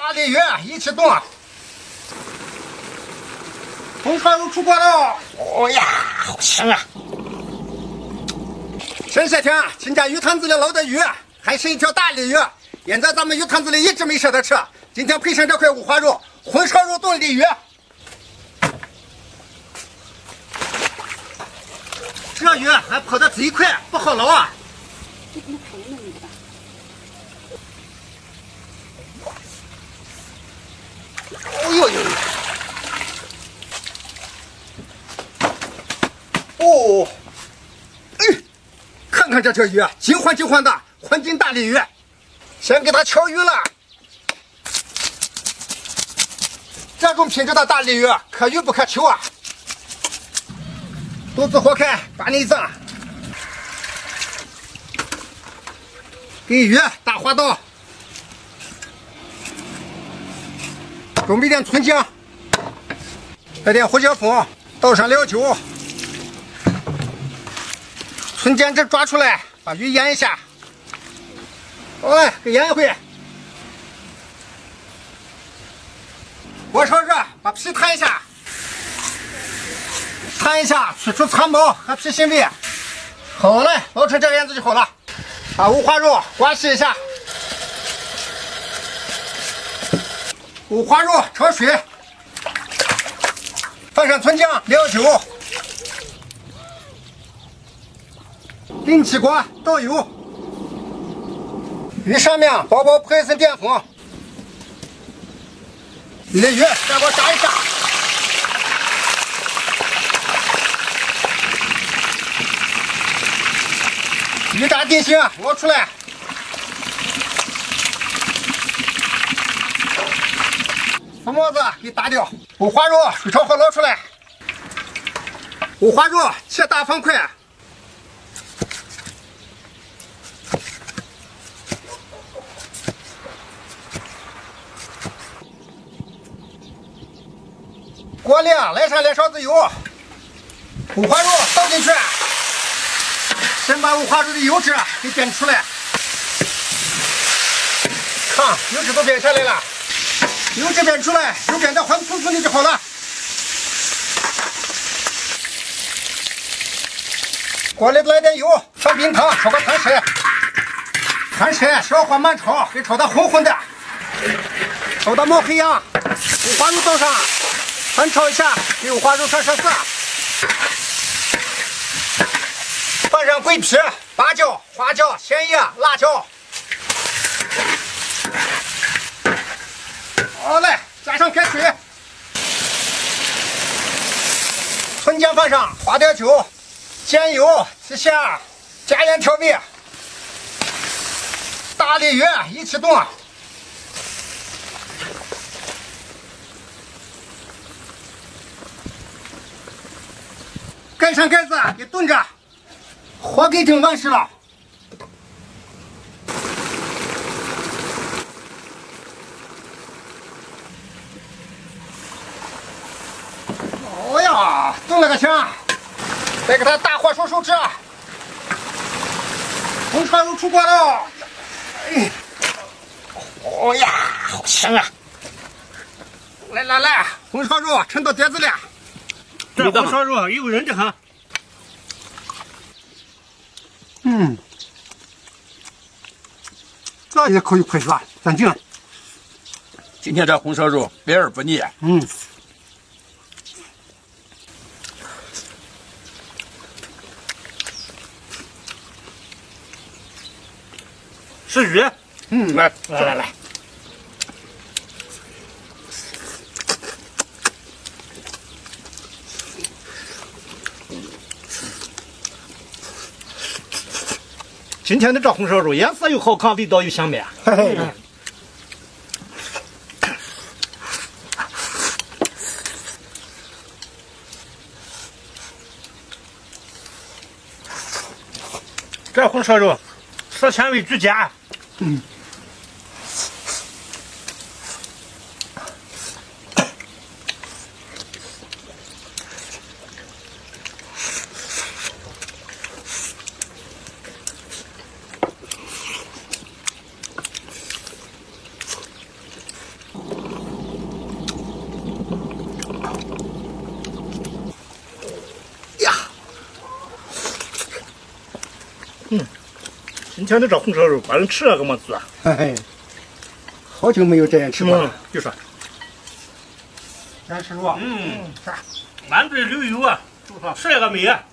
大鲤鱼一起动。红烧肉出锅了！哦呀，好香啊！前些天亲家鱼摊子里捞的鱼，还是一条大鲤鱼。现在咱们鱼摊子里一直没舍得吃，今天配上这块五花肉，红烧肉炖鲤鱼。这鱼还跑得贼快，不好捞啊！哎呦呦！哦，哎，看看这条鱼，金黄金黄的，黄金大鲤鱼。先给它敲鱼了。这种品质的大鲤鱼，可遇不可求啊！肚子豁开，把内脏。给鱼打花刀。准备点葱姜，来点胡椒粉，倒上料酒，葱姜汁抓出来，把鱼腌一下。给腌一会。锅烧热，把皮摊一下，摊一下，去除残毛和皮腥味。好嘞，捞成这样子就好了。把五花肉刮洗一下。五花肉焯水，放上葱姜、料酒，另起锅倒油，鱼上面薄薄铺一层淀粉，鲤鱼下锅炸一下，鱼炸定型，捞出来。浮沫子给打掉，五花肉水焯后捞出来。五花肉切大方块，锅亮，来上2勺子油，五花肉倒进去，先把五花肉的油脂给煸出来。看，油脂都煸下来了。油脂煸出来，肉煸得黄葱葱的就好了。锅里来点油，上冰糖，炒个糖色。糖色小火慢炒，给炒得红红的，炒到冒黑样。五花肉倒上，翻炒一下，给五花肉上色。放上桂皮、八角、花椒、咸盐、辣椒。好嘞，加上开水，葱姜放上，花点酒，煎油、提咸，加盐调味，大鲤鱼一起炖，盖上盖子给炖着，火给整完事了。炖了个香，再给它大火收收汁。红烧肉出锅了，哎，哦呀，好香啊！来，红烧肉盛到碟子里。这红烧肉有人的很。这也可以快说，咱净。今天这红烧肉百而不腻。是鱼。来。今天的这红烧肉颜色又好看，味道又香美。这红烧肉色鲜味俱佳。今天的这红烧肉把人吃了个么子啊？哎，好久没有这样吃过了。就说，咱吃肉。满嘴流油啊，吃了个美啊！